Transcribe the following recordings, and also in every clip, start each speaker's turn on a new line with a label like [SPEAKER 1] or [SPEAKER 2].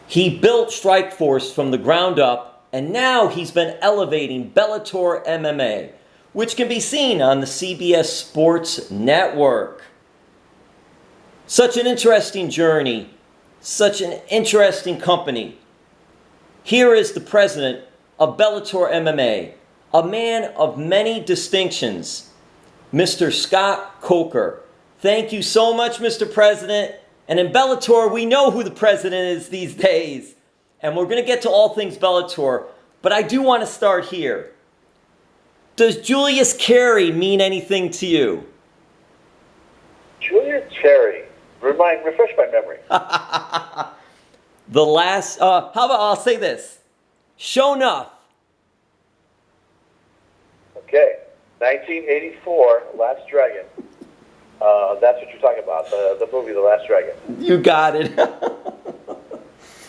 [SPEAKER 1] He built Strikeforce from the ground up, and now he's been elevating Bellator MMA, which can be seen on the CBS Sports Network. Such an interesting journey, such an interesting company. Here is the president of Bellator MMA, a man of many distinctions, Mr. Scott Coker. Thank you so much, Mr. President. And in Bellator, we know who the president is these days. And we're going to get to all things Bellator. But I do want to start here. Does Julius Carey mean anything to you?
[SPEAKER 2] Julius Carey. Refresh my memory.
[SPEAKER 1] The last, how about I'll say this. ShoNuff.
[SPEAKER 2] Okay. 1984, Last Dragon. That's what you're talking about, the movie The Last Dragon.
[SPEAKER 1] You got it.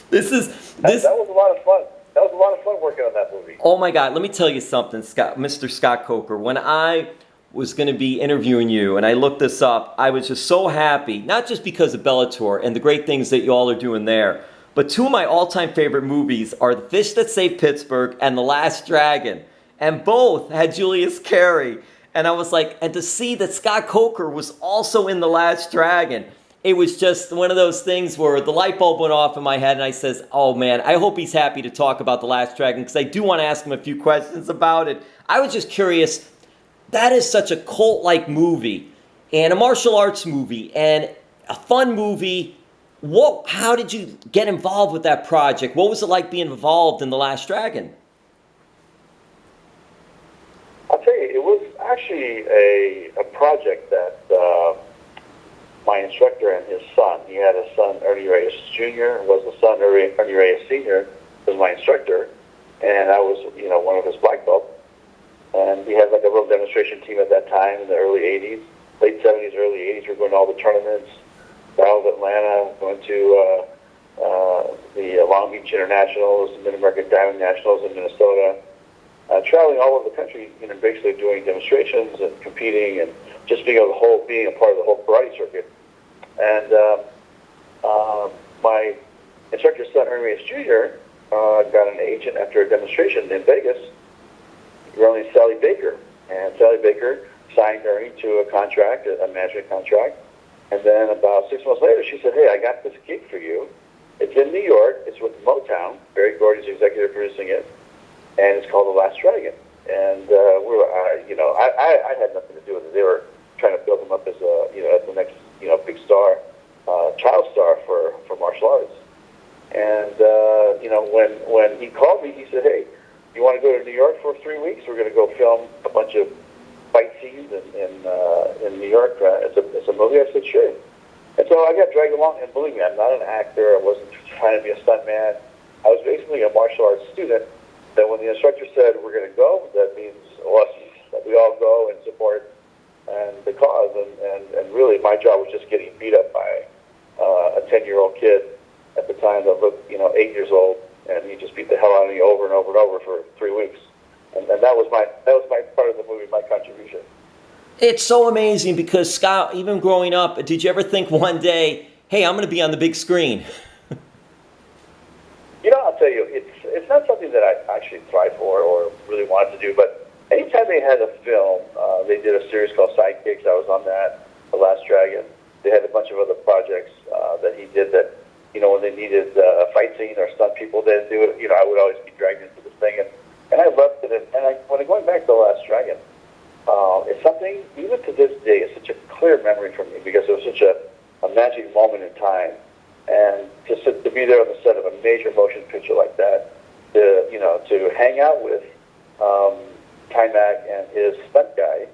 [SPEAKER 1] This
[SPEAKER 2] that was a lot of fun. That was a lot of fun working on that movie.
[SPEAKER 1] Oh my God, let me tell you something, Mr. Scott Coker. When I was going to be interviewing you and I looked this up, I was just so happy, not just because of Bellator and the great things that you all are doing there, but two of my all-time favorite movies are The Fish That Saved Pittsburgh and The Last Dragon. And both had Julius Carey. And I was like, and to see that Scott Coker was also in The Last Dragon, it was just one of those things where the light bulb went off in my head and I says, oh man, I hope he's happy to talk about The Last Dragon because I do want to ask him a few questions about it. I was just curious, that is such a cult-like movie and a martial arts movie and a fun movie. How did you get involved with that project? What was it like being involved in The Last Dragon?
[SPEAKER 2] I'll tell you, it was actually a project that my instructor and his son, he had a son, Ernie Reyes Jr., was the son, Ernie Reyes Sr., was my instructor, and I was, one of his black belts. And we had like a little demonstration team at that time in the early 80s, late 70s, early 80s. We were going to all the tournaments, Battle of Atlanta, going to the Long Beach Internationals, the Mid-American Diamond Nationals in Minnesota, traveling all over the country, basically doing demonstrations and competing and just being a part of the whole karate circuit. And my instructor's son, Ernie Reyes Jr., got an agent after a demonstration in Vegas, running Sally Baker. And Sally Baker signed Ernie to a contract, a management contract. And then about 6 months later, she said, hey, I got this gig for you. It's in New York. It's with Motown. Berry Gordy's executive producing it. And it's called The Last Dragon. And I had nothing to do with it. They were trying to build him up as as the next, big star, child star for martial arts. And, when he called me, he said, hey, you want to go to New York for 3 weeks? We're going to go film a bunch of fight scenes in New York. It's a movie. I said, sure. And so I got dragged along. And believe me, I'm not an actor. I wasn't trying to be a stuntman. I was basically a martial arts student. That when the instructor said we're going to go, that means us, that we all go and support and the cause. And really, my job was just getting beat up by a 10-year-old kid at the time that looked 8 years old, and he just beat the hell out of me over and over and over for 3 weeks. And that was my part of the movie, my contribution.
[SPEAKER 1] It's so amazing because Scott, even growing up, did you ever think one day, hey, I'm going to be on the big screen?
[SPEAKER 2] I'll tell you, it's not something that I actually tried for or really wanted to do, but anytime they had a film, they did a series called Sidekicks. I was on that, The Last Dragon. They had a bunch of other projects that he did that, when they needed a fight scene or stunt people, they'd do it. I would always be dragged into this thing, and I loved it. And when I'm going back to The Last Dragon, it's something, even to this day, it's such a clear memory for me because it was such a magic moment in time. And to be there on the set of a major motion picture like that, to hang out with Tymac and his stunt guy,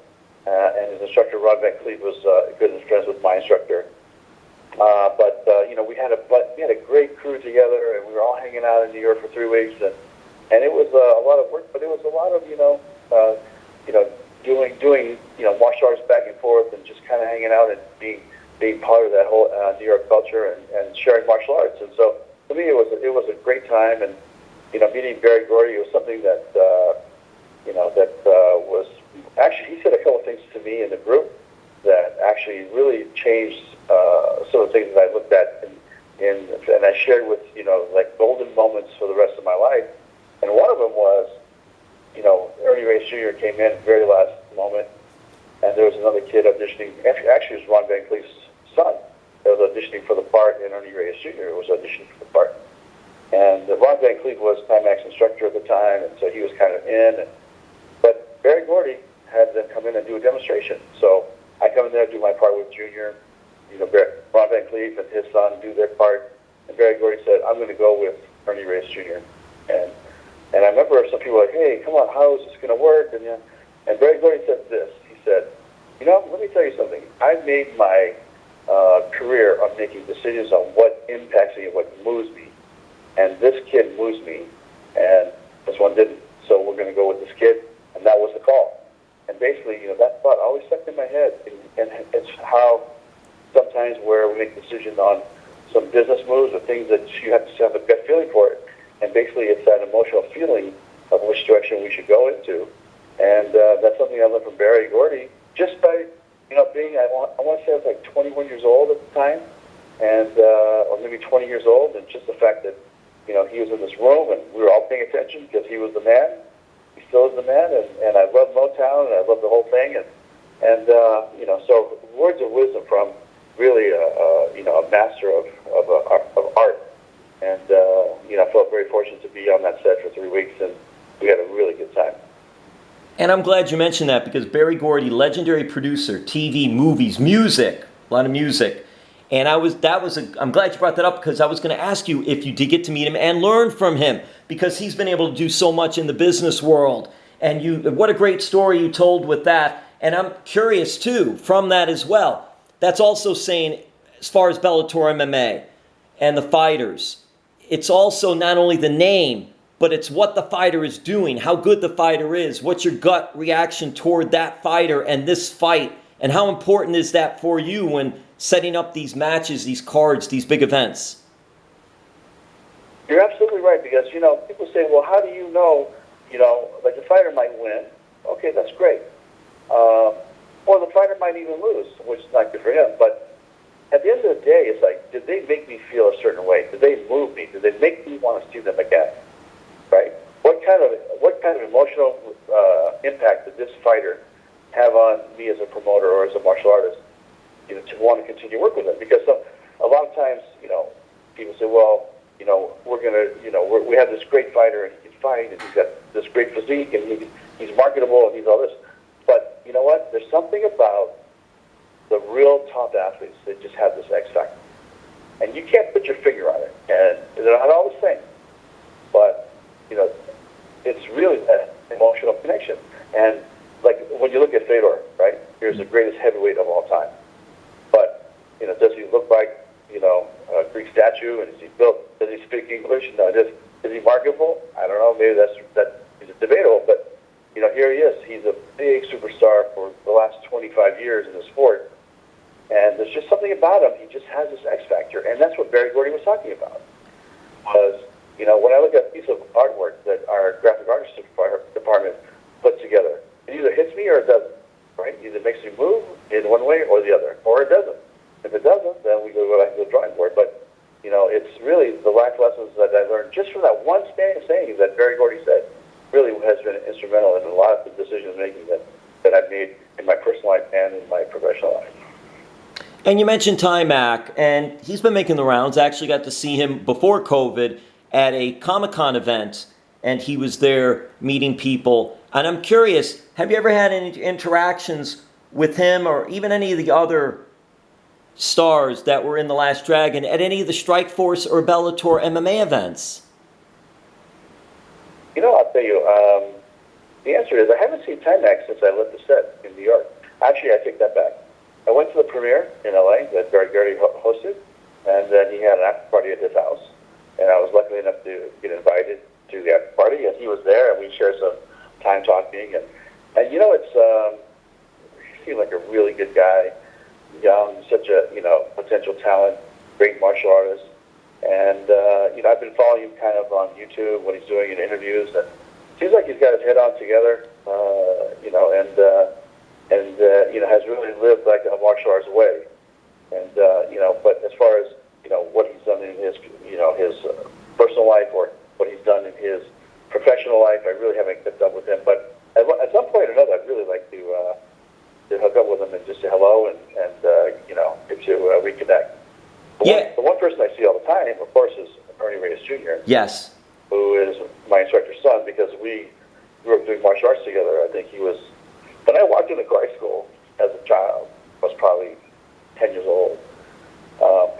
[SPEAKER 2] and his instructor Ron Van Cleef was good friends with my instructor. But we had a great crew together, and we were all hanging out in New York for 3 weeks, and it was a lot of work, but it was a lot of doing martial arts back and forth, and just kind of hanging out and being part of that whole New York culture and sharing martial arts. And so to me, it was a great time. And meeting Berry Gordy was something that was actually, he said a couple of things to me in the group that actually really changed some of the things that I looked at and I shared with, like golden moments for the rest of my life. And one of them was, Ernie Reyes Jr. came in very last moment, and there was another kid auditioning. Actually, it was Ron Van Cleef's son that was auditioning for the part, and Ernie Reyes Jr. was auditioning for the part. And Ron Van Cleef was Timex instructor at the time, and so he was kind of in. But Berry Gordy had them come in and do a demonstration. So I come in there, do my part with Junior. Ron Van Cleef and his son do their part. And Berry Gordy said, I'm going to go with Ernie Reyes Jr. And I remember some people were like, hey, come on, how is this going to work? And Berry Gordy said this. He said, let me tell you something. I've made my career on making decisions on what impacts me and what moves me. And this kid moves me, and this one didn't. So we're going to go with this kid, and that was the call. And basically, that thought always stuck in my head. And it's how sometimes where we make decisions on some business moves or things that you have to have a gut feeling for it. And basically, it's that emotional feeling of which direction we should go into. And that's something I learned from Berry Gordy just by, being, I want to say I was like 21 years old at the time, and or maybe 20 years old, and just the fact that, he was in this room and we were all paying attention because he was the man. He still is the man, and I love Motown and I love the whole thing. And so words of wisdom from really a master of art. And, I felt very fortunate to be on that set for 3 weeks, and we had a really good time.
[SPEAKER 1] And I'm glad you mentioned that, because Berry Gordy, legendary producer, TV, movies, music, a lot of music. And I'm glad you brought that up, because I was going to ask you if you did get to meet him and learn from him, because he's been able to do so much in the business world. And what a great story you told with that. And I'm curious too, from that as well. That's also saying, as far as Bellator MMA and the fighters, it's also not only the name, but it's what the fighter is doing, how good the fighter is, what's your gut reaction toward that fighter and this fight, and how important is that for you when setting up these matches, these cards, these big events?
[SPEAKER 2] You're absolutely right, because, people say, well, how do you know, like the fighter might win. Okay, that's great. Or the fighter might even lose, which is not good for him. But at the end of the day, it's like, did they make me feel a certain way? Did they move me? Did they make me want to see them again? Right? What kind of emotional impact did this fighter have on me as a promoter or as a martial artist, to want to continue work with them? Because a lot of times, people say, well, we're gonna, we have this great fighter and he can fight and he's got this great physique and he's marketable and he's all this. But you know what? There's something about the real top athletes that just have this X factor, and you can't put your finger on it. And they're not all the same, but it's really that emotional connection. And like when you look at Fedor, right? Here's the greatest heavyweight of all time. But does he look like a Greek statue? And is he built? Does he speak English? No. Is he marketable? I don't know. Maybe that is debatable. But here he is. He's a big superstar for the last 25 years in the sport. And there's just something about him. He just has this X factor, and that's what Berry Gordy was talking about. Was when I look at a piece of artwork that our graphic artist department put together, it either hits me or it doesn't. Right? Either makes me move in one way or the other, or it doesn't. If it doesn't, then we go back to the drawing board. But it's really the life lessons that I learned just from that one saying that Berry Gordy said really has been instrumental in a lot of the decision making that I've made in my personal life and in my professional life.
[SPEAKER 1] And you mentioned Timac, and he's been making the rounds. I actually got to see him before COVID at a Comic-Con event, and he was there meeting people. And I'm curious, have you ever had any interactions with him or even any of the other stars that were in The Last Dragon at any of the Strikeforce or Bellator MMA events?
[SPEAKER 2] I'll tell you, the answer is I haven't seen Timac since I left the set in New York. Actually, I take that back. I went to the premiere in LA that Berry Gordy hosted, and then he had an after party at his house. And I was lucky enough to get invited to the after party, and he was there, and we shared some time talking. And he seemed like a really good guy, young, such a potential talent, great martial artist. And I've been following him kind of on YouTube when he's doing interviews, and it seems like he's got his head on together, and has really lived like a martial arts way. And but as far as what he's done in
[SPEAKER 1] Yeah.
[SPEAKER 2] The one person I see all the time, of course, is Ernie Reyes Jr.,
[SPEAKER 1] Yes.
[SPEAKER 2] who is my instructor's son, because we grew up doing martial arts together. I think he was, when I walked into karate school as a child, I was probably 10 years old.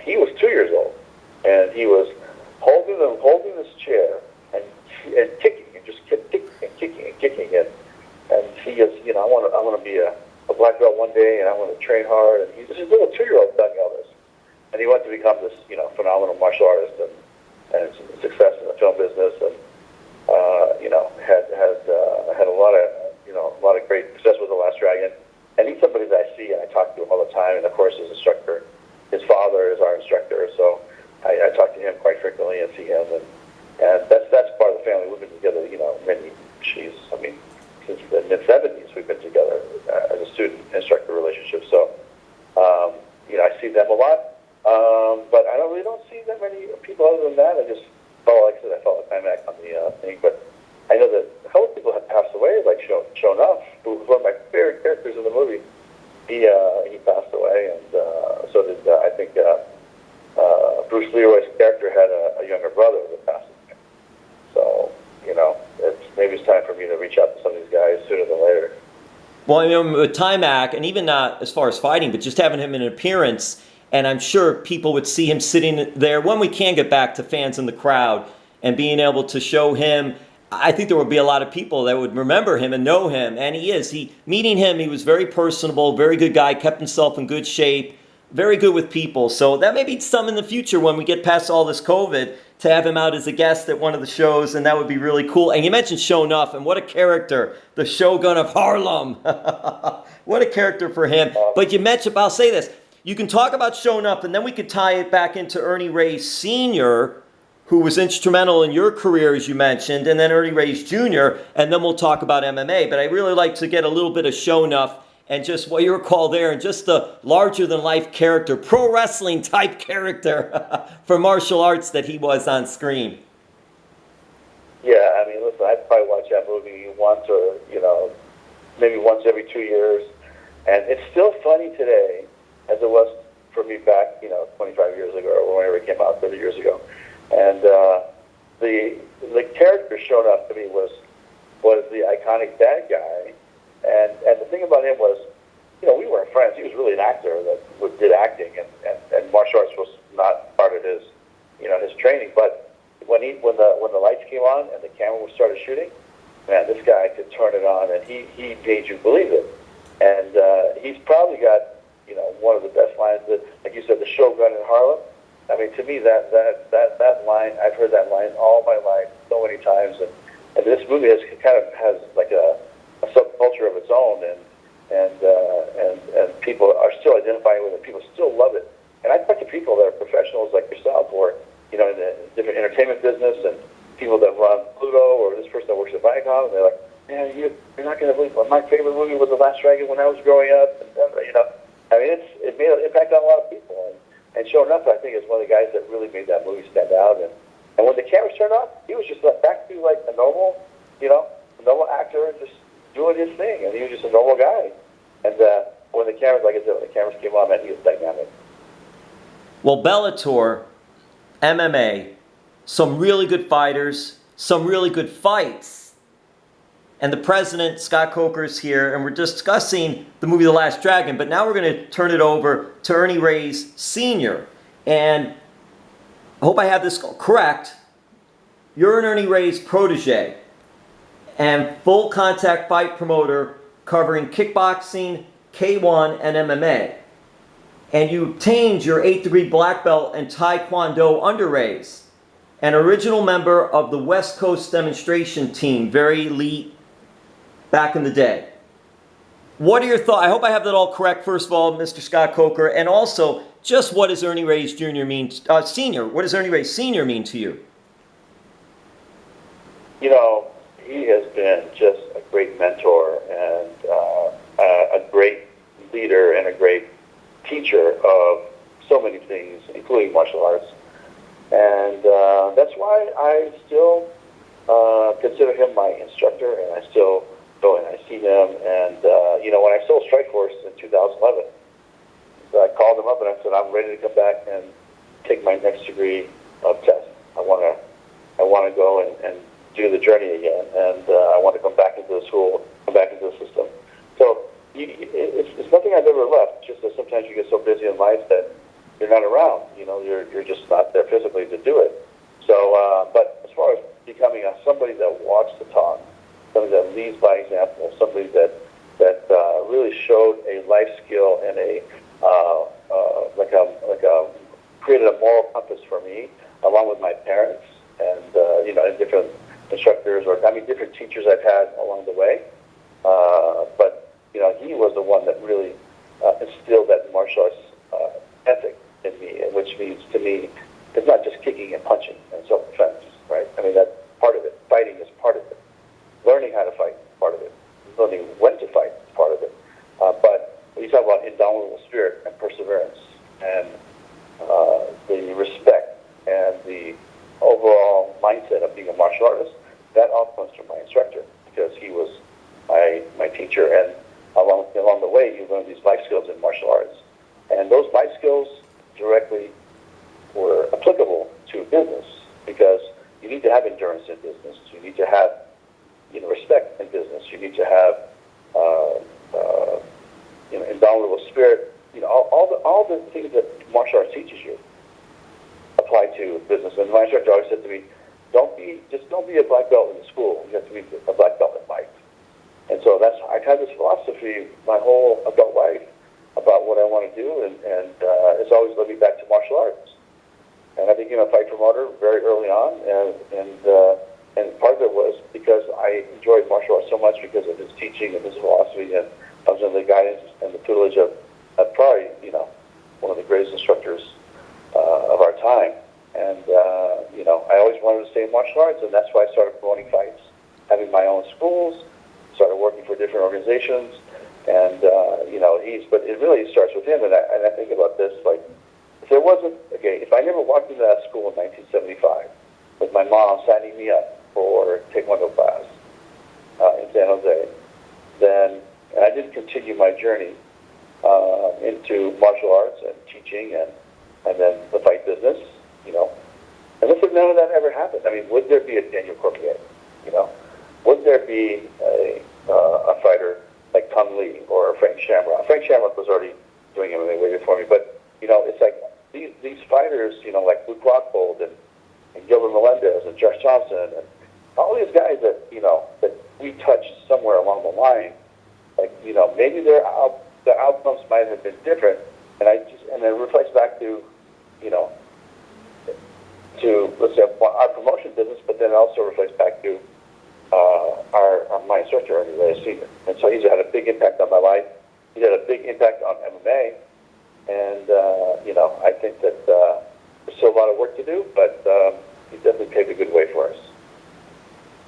[SPEAKER 2] He was 2 years old, and he was holding this chair and kicking, and just kept kicking and kicking and kicking it. And he goes, you know, I want to be a black belt one day, and I want to train hard. And he's just a little 2-year-old telling me all this. And he went to become this, you know, phenomenal martial artist and success in the film business, and you know, had a lot of great success with The Last Dragon. And he's somebody that I see and I talk to him all the time. And of course, his instructor, his father is our instructor, so I talk to him quite frequently and see him, and that's part of the family. We've been together, you know, since the mid-70s we've been together as a student-instructor relationship. So, you know, I see them a lot, but I really don't see that many people other than that. I just follow, like I said, I follow the Timac on the thing, but I know that a couple of people have passed away, like ShoNuff, who was one of my favorite characters in the movie. He passed away, and so did I think Bruce Leroy's character had a younger brother that passed away. So, you know, maybe it's time for me to reach out to some of these guys sooner than later.
[SPEAKER 1] Well, you know, with Timac, and even not as far as fighting, but just having him in an appearance, and I'm sure people would see him sitting there when we can get back to fans in the crowd and being able to show him. I think there would be a lot of people that would remember him and know him, and he is. Meeting him, he was very personable, very good guy, kept himself in good shape, very good with people. So that may be some in the future when we get past all this COVID to have him out as a guest at one of the shows, and that would be really cool. And you mentioned ShoNuff, and what a character, the Shogun of Harlem. What a character for him. But you mentioned, I'll say this, you can talk about ShoNuff, and then we could tie it back into Ernie Reyes Sr., who was instrumental in your career, as you mentioned, and then Ernie Reyes Jr., and then we'll talk about MMA. But I really like to get a little bit of ShoNuff and just what you recall there, and just the larger-than-life character, pro wrestling-type character for martial arts that he was on screen.
[SPEAKER 2] Yeah, I mean, listen, I probably watch that movie once or, you know, maybe once every 2 years, and it's still funny today as it was for me back, you know, 25 years ago or whenever it came out, 30 years ago. And the character ShoNuff to me was the iconic bad guy, and the thing about him was, you know, we weren't friends. He was really an actor that did acting, and martial arts was not part of his, you know, his training. But when the lights came on and the camera started shooting, man, this guy could turn it on, and he made you believe it. And he's probably got, you know, one of the best lines that, like you said, the Shogun in Harlem. I mean, to me, that line, I've heard that line all my life so many times, and this movie has like a subculture of its own, and people are still identifying with it. People still love it. And I talk to people that are professionals like yourself, or, you know, in the different entertainment business, and people that run Pluto, or this person that works at Viacom, and they're like, man, you're not going to believe my favorite movie was The Last Dragon when I was growing up. And, you know, I mean, it made an impact on a lot of people. And ShoNuff, I think, is one of the guys that really made that movie stand out. And when the cameras turned off, he was just back to like a normal, you know, normal actor, just doing his thing. And he was just a normal guy. And when the cameras, like I said, when the cameras came on, man, he was dynamic.
[SPEAKER 1] Well, Bellator MMA, some really good fighters, some really good fights. And the president, Scott Coker, is here, and we're discussing the movie The Last Dragon, but now we're going to turn it over to Ernie Reyes Sr. And I hope I have this correct. You're an Ernie Reyes protege and full contact fight promoter covering kickboxing, K1, and MMA. And you obtained your 8th degree black belt in Taekwondo under Reyes, an original member of the West Coast demonstration team, very elite back in the day. What are your thoughts? I hope I have that all correct, first of all, Mr. Scott Coker, and also, just what does Ernie Reyes Jr. mean, Sr., what does Ernie Reyes Sr. mean to you?
[SPEAKER 2] You know, he has been just a great mentor and a great leader and a great teacher of so many things, including martial arts. And that's why I still consider him my instructor, and I still go and I see him. And, you know, when I sold Strikeforce in 2011, so I called him up and I said, I'm ready to come back and take my next degree of test. I want to go and do the journey again, and I want to come back into the school, come back into the system. So it's nothing I've ever left. Just that sometimes you get so busy in life that you're not around. You're just not there physically to do it. So, but as far as becoming somebody that walks the talk, somebody that leads by example, somebody that really showed a life skill and created a moral compass for me, along with my parents and and different instructors different teachers I've had along the way. But he was the one that really instilled that martial arts ethic in me, which means to me it's not just kicking and punching and self-defense, right? I mean, that's part of it. Fighting is part of it. Learning how to fight is part of it. Learning when to fight is part of it. But when you talk about indomitable spirit and perseverance and the respect and the overall mindset of being a martial artist, that all comes from my instructor, because he was my teacher, and along the way you learn these life skills in martial arts. And those life skills directly were applicable to business, because you need to have endurance in business. You need to have respect in business. You need to have indomitable spirit. All the things that martial arts teaches you apply to business. And my instructor always said to me, don't be a black belt in the school. You have to be a black belt in life. And so I've had this philosophy my whole adult life about what I want to do, and it's always led me back to martial arts. And I became a fight promoter very early on, and part of it was because I enjoyed martial arts so much because of his teaching and his philosophy, and I was under the guidance and the tutelage of probably one of the greatest instructors of our time. And I always wanted to stay in martial arts, and that's why I started promoting fights, having my own schools, started working for different organizations, and but it really starts with him. And I think about this, like, if I never walked into that school in 1975 with my mom signing me up for Taekwondo class in San Jose, then I didn't continue my journey into martial arts and teaching and then the fight business, and if none of that ever happened, I mean, would there be a Daniel Cormier? Would there be a fighter like Kung Lee or Frank Shamrock? Frank Shamrock was already doing MMA way before me, but it's like these fighters, like Luke Rockhold and Gilbert Melendez and Josh Johnson and all these guys that that we touched somewhere along the line, like maybe their outcomes might have been different, and it reflects back to let's say our promotion business, but then it also reflects back to my instructor, Ernie Reyes Sr. And so he's had a big impact on my life. He's had a big impact on MMA, and I think that there's still a lot of work to do, but he's definitely paved a good way for us.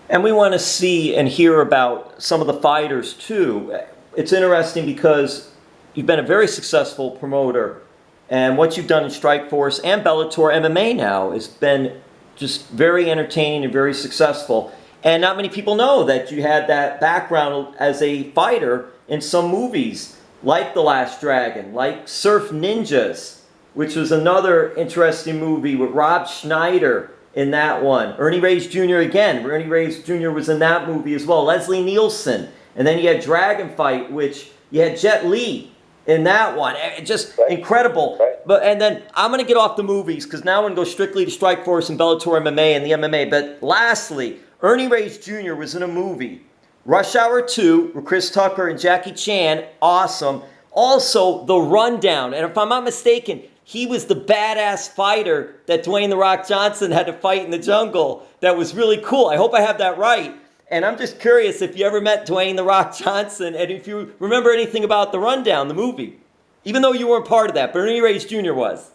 [SPEAKER 1] And we want to see and hear about some of the fighters too. It's interesting because you've been a very successful promoter, and what you've done in Strikeforce and Bellator MMA now has been just very entertaining and very successful. And not many people know that you had that background as a fighter in some movies, like The Last Dragon, like Surf Ninjas, which was another interesting movie with Rob Schneider in that one. Ernie Reyes Jr. again. Ernie Reyes Jr. was in that movie as well. Leslie Nielsen. And then you had Dragon Fight, which you had Jet Li in that one. Just incredible. But and then I'm going to get off the movies because now I'm going to go strictly to Strikeforce and Bellator MMA and the MMA. But lastly, Ernie Reyes Jr. was in a movie, Rush Hour 2, with Chris Tucker and Jackie Chan. Awesome. Also, The Rundown. And if I'm not mistaken, he was the badass fighter that Dwayne "The Rock" Johnson had to fight in the jungle. That was really cool. I hope I have that right. And I'm just curious if you ever met Dwayne "The Rock" Johnson, and if you remember anything about The Rundown, the movie. Even though you weren't part of that, but Ernie Reyes Jr. was.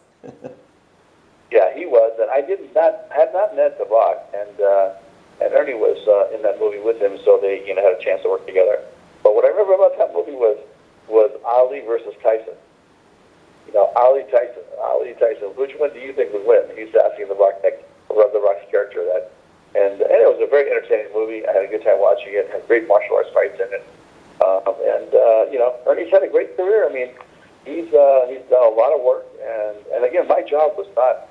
[SPEAKER 2] Yeah, he was. And I had not met The Rock, and Ernie was in that movie with him, so they had a chance to work together. But what I remember about that movie was Ali versus Tyson. Ali Tyson. Which one do you think would win? He's asking The Rock's character that. And it was a very entertaining movie. I had a good time watching it. Had great martial arts fights in it. Ernie's had a great career. I mean, he's done a lot of work. And again, my job was not,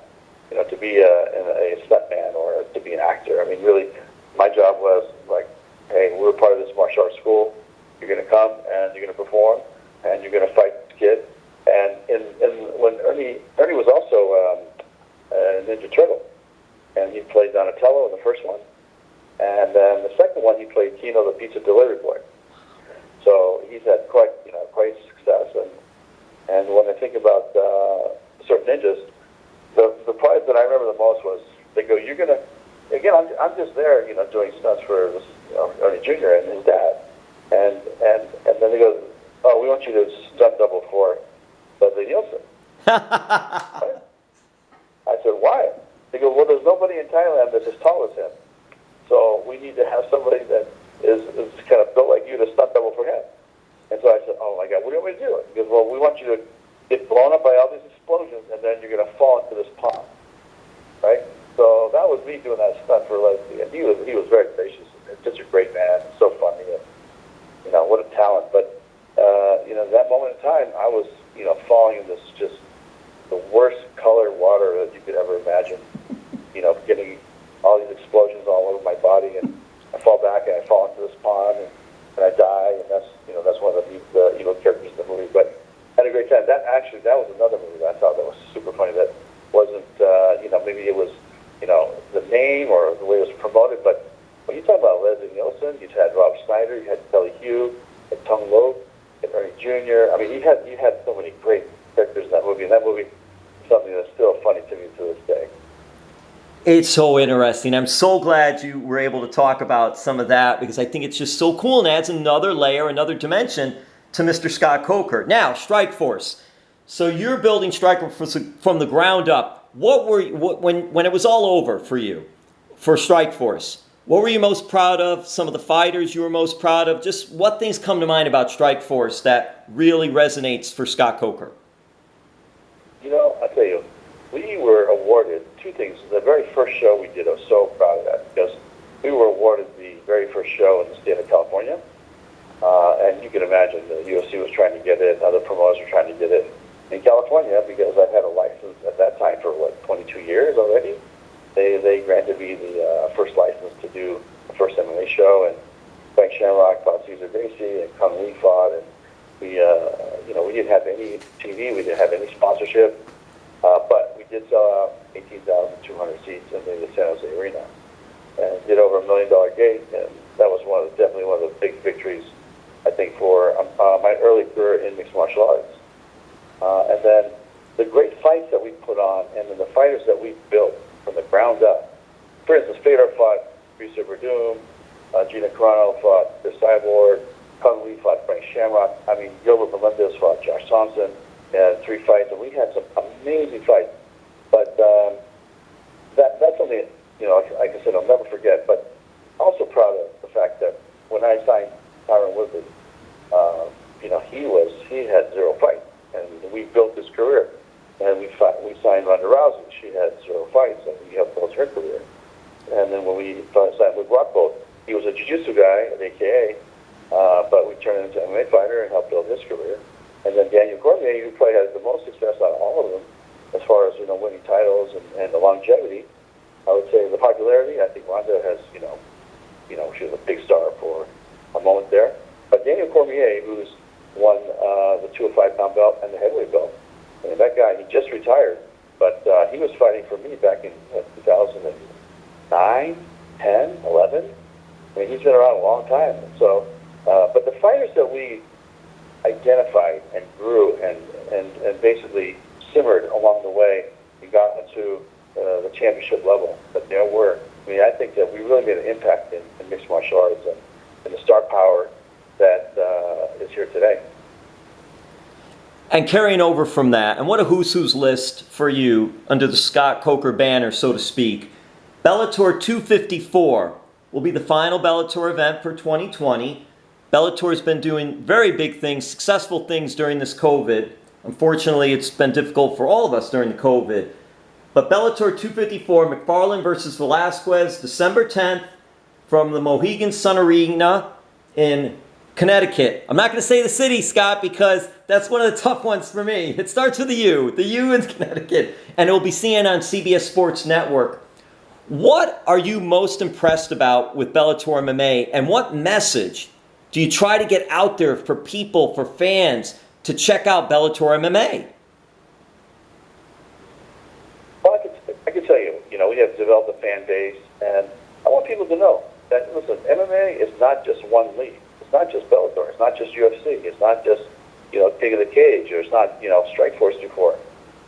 [SPEAKER 2] to be a stuntman or to be an actor. I mean, really, my job was like, hey, we're part of this martial arts school. You're going to come and you're going to perform and you're going to fight this kid. And when Ernie was also a Ninja Turtle, and he played Donatello in the first one, and then the second one he played Tino, the pizza delivery boy. So he's had quite success. And when I think about certain ninjas, the part that I remember the most was they go, "You're gonna." Again, I'm just there, doing stunts for Ernie Jr. and his dad, and then they go, "Oh, we want you to stunt double for Leslie Nielsen." Right? I said, "Why?" They go, "Well, there's nobody in Thailand that's as tall as him, so we need to have somebody that is kind of built like you to stunt double for him." And so I said, "Oh my God, what do you want me to do?" He goes, "Well, we want you to get blown up by all these explosions, and then you're going to fall into this pond, right?" So that was me doing that stunt for Leslie, and he was very gracious and such a great man, so funny, and what a talent. But that moment in time, I was falling in this just the worst colored water that you could ever imagine. Getting all these explosions all over my body, and I fall back and I fall into this pond and I die, and that's one of the evil characters in the movie. But I had a great time. That was another movie that I thought that was super funny. That wasn't maybe it was the name or the way it was promoted, but when you talk about Leslie Nielsen, you've had Rob Schneider, you had Kelly Hugh, you had Tung Lo, you had Ernie Jr. I mean, you had so many great characters in that movie, and that movie is something that's still funny to me to this day.
[SPEAKER 1] It's so interesting. I'm so glad you were able to talk about some of that, because I think it's just so cool and adds another layer, another dimension to Mr. Scott Coker. Now, Strikeforce. So you're building Strikeforce from the ground up. What were you, when it was all over for you, for Strikeforce? What were you most proud of? Some of the fighters you were most proud of? Just what things come to mind about Strikeforce that really resonates for Scott Coker?
[SPEAKER 2] I'll tell you, we were awarded two things. The very first show we did, I was so proud of that, because we were awarded the very first show in the state of California. And you can imagine the UFC was trying to get it, other promoters were trying to get it in California, because I've had a license at that time for 22 years already. They granted me the first license to do the first MMA show, and Frank Shamrock fought Cesar Gracie, and Kung Lee fought, and we didn't have any TV, we didn't have any sponsorship, but we did sell out 18,200 seats in the San Jose Arena, and did over $1 million gate, and that was definitely one of the big victories, I think, for my early career in mixed martial arts. And then the great fights that we put on, and then the fighters that we built from the ground up. For instance, Fedor fought Risa Verdum, Gina Carano fought the Cyborg, Kung Lee fought Frank Shamrock. I mean, Gilbert Melendez fought Josh Thompson, and 3 fights, and we had some amazing fights. But that's something like I said, I'll never forget. But also proud of the fact that when I signed Tyron Woodley, he had 0 fights, and we built his career. And we signed Ronda Rousey. She had 0 fights, and we helped build her career. And then when we signed with Rockbolt, he was a jiu-jitsu guy at AKA, but we turned him into an MMA fighter and helped build his career. And then Daniel Cormier, who probably had the most success out of all of them, as far as winning titles and the longevity. I would say the popularity. I think Ronda has, she was a big star for a moment there. But Daniel Cormier, who's won the 205-pound belt and the heavyweight belt. And that guy, he just retired, but he was fighting for me back in 2009, 10, 11. I mean, he's been around a long time. So, but the fighters that we identified and grew and basically simmered along the way, we got into the championship level. But there were, I think that we really made an impact in mixed martial arts and the star power that is here today.
[SPEAKER 1] And carrying over from that, and what a who's list for you under the Scott Coker banner, so to speak. Bellator 254 will be the final Bellator event for 2020. Bellator's been doing very big things, successful things during this COVID. Unfortunately, it's been difficult for all of us during the COVID. But Bellator 254, McFarland versus Velasquez, December 10th from the Mohegan Sun Arena in Connecticut. I'm not going to say the city, Scott, because that's one of the tough ones for me. It starts with a U. The U in Connecticut. And it will be seen on CBS Sports Network. What are you most impressed about with Bellator MMA, and what message do you try to get out there for people, for fans, to check out Bellator MMA?
[SPEAKER 2] Well, I can tell you, we have developed a fan base, and I want people to know that, listen, MMA is not just one league. It's not just Bellator. It's not just UFC. It's not just, King of the Cage, or it's not, Strikeforce before,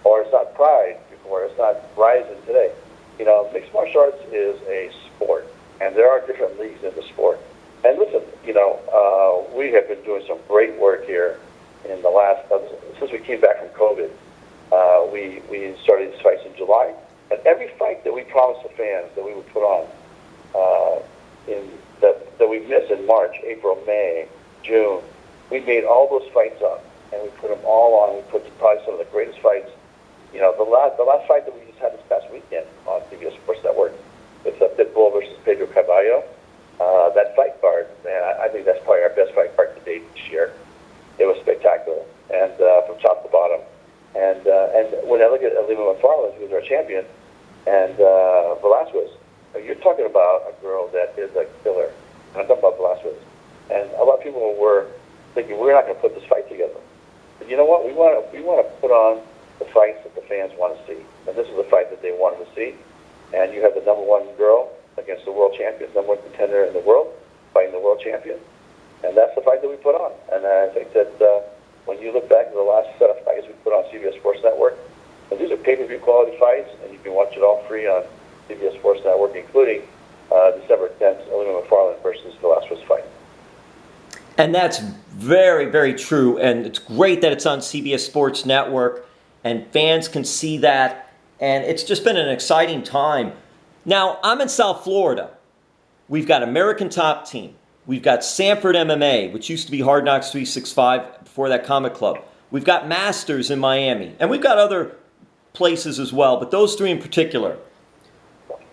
[SPEAKER 2] or it's not Pride before, it's not Rising today. Mixed martial arts is a sport, and there are different leagues in the sport. And listen, we have been doing some great work here in the last, since we came back from COVID. We started these fights in July, and every fight that we promised the fans that we would put on, that we missed in March, April, May, June, we made all those fights up, and we put them all on. We put probably some of the greatest fights. The last fight that we just had this past weekend on CBS Sports Network, it's Pitbull versus Pedro Caballo. That fight card, man, I think that's probably our best fight card to date this year. It was spectacular, and from top to bottom. And when I look at Lima McFarland, who's our champion, and Velasquez, you're talking about a girl that is a killer. And I'm talking about Velasquez. And a lot of people were thinking, we're not going to put this fight together. But you know what? We want to put on the fights that the fans want to see. And this is the fight that they wanted to see. And you have the number one girl against the world champion, number one contender in the world, fighting the world champion. And that's the fight that we put on. And I think that when you look back at the last set of fights we put on CBS Sports Network, and these are pay-per-view quality fights, and you can watch it all free on CBS Sports Network, including December 10th, Lima McFarland versus Velasquez fight.
[SPEAKER 1] And that's very, very true. And it's great that it's on CBS Sports Network, and fans can see that. And it's just been an exciting time. Now, I'm in South Florida. We've got American Top Team. We've got Sanford MMA, which used to be Hard Knocks 365 before that Comic Club. We've got Masters in Miami. And we've got other places as well, but those three in particular.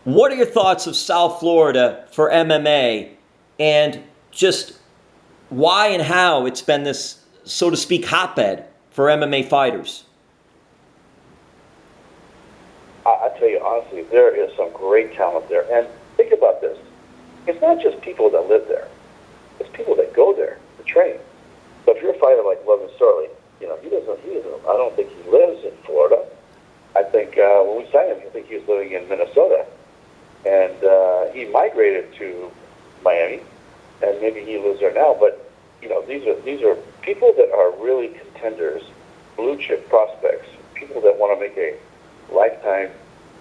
[SPEAKER 1] What are your thoughts of South Florida for MMA, and just why and how it's been this, so to speak, hotbed for MMA fighters?
[SPEAKER 2] I tell you honestly, there is some great talent there. And think about this. It's not just people that live there. It's people that go there to train. So if you're a fighter like Logan Storley, he doesn't, I don't think he lives in Florida. I think when we signed him, I think he was living in Minnesota. And he migrated to Miami, and maybe he lives there now. But, these are people that are really contenders, blue chip prospects, people that want to make a lifetime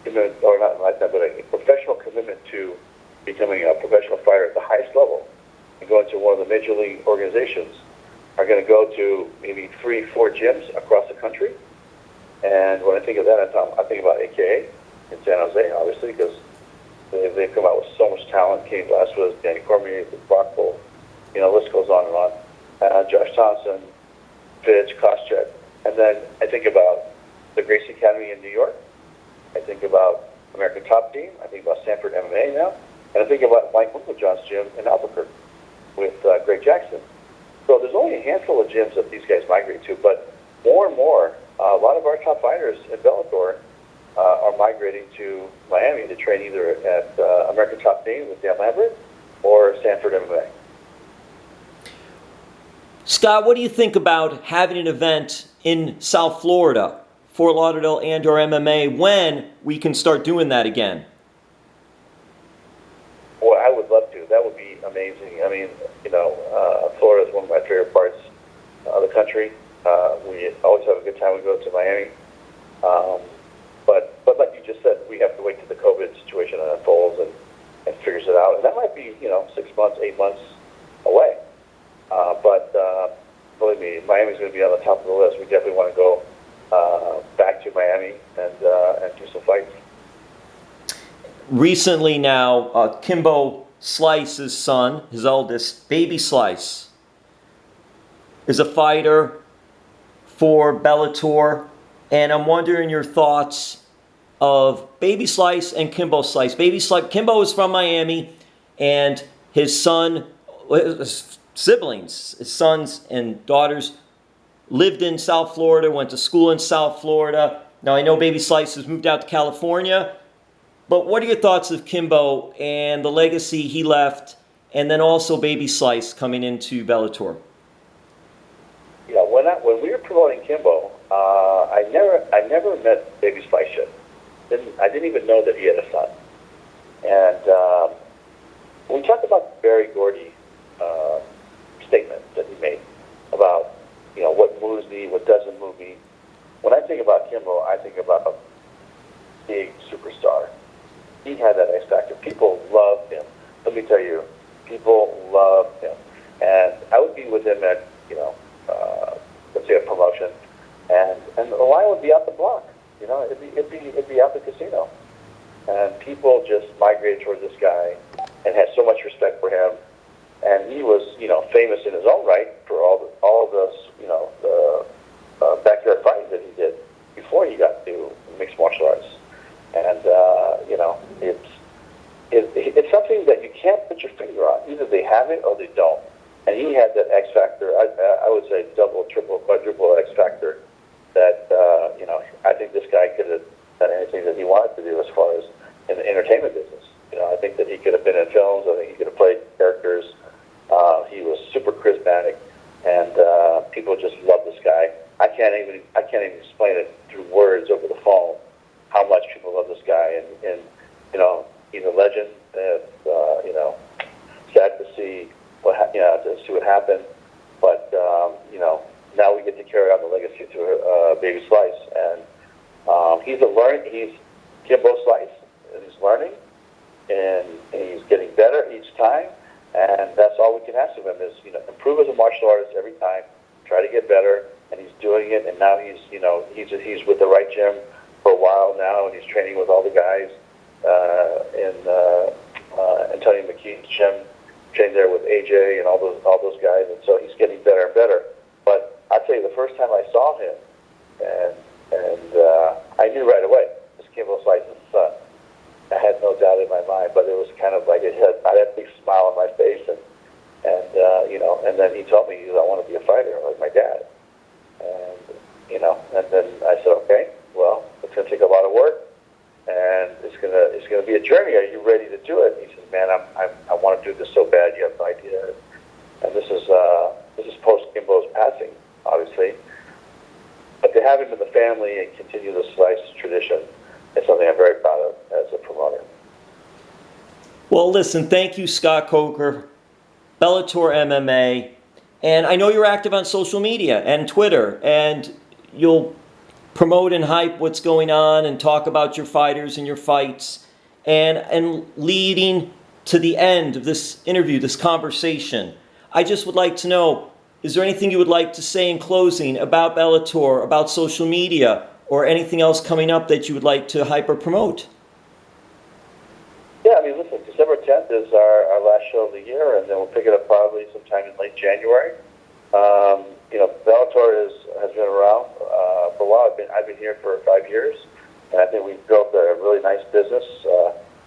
[SPEAKER 2] commitment, or not lifetime, but a professional commitment to becoming a professional fighter at the highest level and going to one of the major league organizations, are going to go to maybe 3-4 gyms across the country. And when I think of that, I think about AKA in San Jose, obviously, because they've come out with so much talent. Cain Velasquez, Danny Cormier, Brockville, the list goes on and on. Josh Thompson, Fitch, Koscheck. And then I think about the Gracie Academy in New York. I think about American Top Team. I think about Sanford MMA now. And I think about Mike Winklejohn's gym in Albuquerque with Greg Jackson. So there's only a handful of gyms that these guys migrate to, but more and more, a lot of our top fighters in Bellator are migrating to Miami to train either at American Top Team with Dan Lambert or Sanford MMA.
[SPEAKER 1] Scott, what do you think about having an event in South Florida, Fort Lauderdale and/or MMA, when we can start doing that again?
[SPEAKER 2] Well, I would love to. That would be amazing. I mean, Florida is one of my favorite parts of the country. We always have a good time. We go to Miami. But like you just said, we have to wait till the COVID situation unfolds and figures it out. And that might be, 6 months, 8 months away. But believe me, Miami's going to be on the top of the list. We definitely want to go back to Miami and do some fights.
[SPEAKER 1] Recently now, Kimbo Slice's son, his eldest, Baby Slice, is a fighter for Bellator. And I'm wondering your thoughts of Baby Slice and Kimbo Slice. Kimbo is from Miami, and his son, siblings, his sons and daughters, lived in South Florida, went to school in South Florida. Now, I know Baby Slice has moved out to California, but what are your thoughts of Kimbo and the legacy he left, and then also Baby Slice coming into Bellator?
[SPEAKER 2] Yeah, when we were promoting Kimbo, I never met Baby Slice yet. I didn't even know that he had a son. And when we talked about the Berry Gordy statement that he made about, what moves me, what doesn't move me. When I think about Kimbo, I think about a big superstar. He had that X factor. People loved him. Let me tell you, people loved him. And I would be with him at, let's say a promotion, and the line would be out the block. It'd be out the casino. And people just migrated towards this guy and had so much respect for him. And he was, famous in his own right for all those, the backyard fights that he did before he got to mixed martial arts. And it's something that you can't put your finger on. Either they have it or they don't. And he had that X factor. I would say double, triple, quadruple X factor. That I think this guy could have done anything that he wanted to do as far as in the entertainment business. I think that he could have been in films. I think he could have played characters. He was super charismatic, and people just love this guy. I can't even explain it through words over the phone how much people love this guy. And he's a legend. Sad to see what happened, but now we get to carry on the legacy to Baby Slice, and he's Kimbo Slice, and he's learning, and he's getting better each time, and that's all we can ask of him is improve as a martial artist every time, try to get better, and he's doing it, and now he's with the right gym for a while now, and he's training with all the guys in Antonio McKee's gym, trained there with AJ and all those guys, and so he's getting better and better. But I'll tell you, the first time I saw him, and I knew right away, this Kimbo Slice's son. I had no doubt in my mind, but it was kind of like I had a big smile on my face, and then he told me, I want to be a fighter like my dad, and then I said, okay, well, it's going to take a lot of work, and it's gonna be a journey. Are you ready to do it? He says, man, I want to do this so bad. You have no idea. And this is post Kimbo's passing, obviously. But to have him in the family and continue the Slice tradition is something I'm very proud of as a promoter.
[SPEAKER 1] Well, listen, thank you, Scott Coker, Bellator MMA, and I know you're active on social media and Twitter, and you'll promote and hype what's going on and talk about your fighters and your fights, and leading to the end of this interview, this conversation, I just would like to know, is there anything you would like to say in closing about Bellator, about social media, or anything else coming up that you would like to hype or promote?
[SPEAKER 2] Yeah, listen, December 10th is our last show of the year, and then we'll pick it up probably sometime in late January. Bellator has been around for a while. I've been here for 5 years, and I think we've built a really nice business.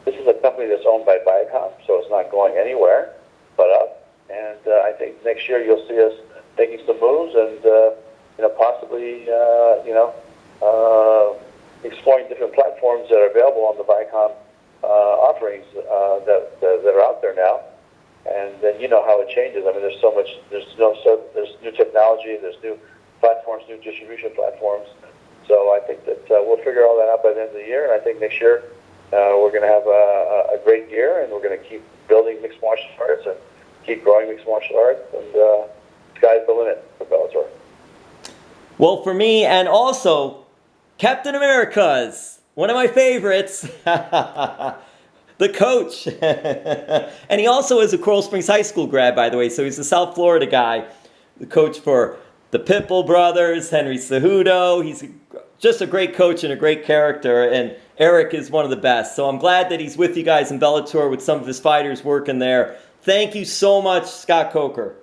[SPEAKER 2] This is a company that's owned by Viacom, so it's not going anywhere but up. And I think next year you'll see us making some moves and possibly exploring different platforms that are available on the Viacom offerings that are out there now. And then you know how it changes. There's so much. There's new technology. There's new platforms, new distribution platforms. So I think that we'll figure all that out by the end of the year. And I think next year we're going to have a great year, and we're going to keep building mixed martial arts and keep growing mixed martial arts. And sky's the limit for Bellator. Well,
[SPEAKER 1] for me, and also Captain America's one of my favorites. The coach. And he also is a Coral Springs High School grad, by the way, so he's a South Florida guy. The coach for the Pitbull brothers, Henry Cejudo. He's just a great coach and a great character, and Eric is one of the best. So I'm glad that he's with you guys in Bellator with some of his fighters working there. Thank you so much, Scott Coker.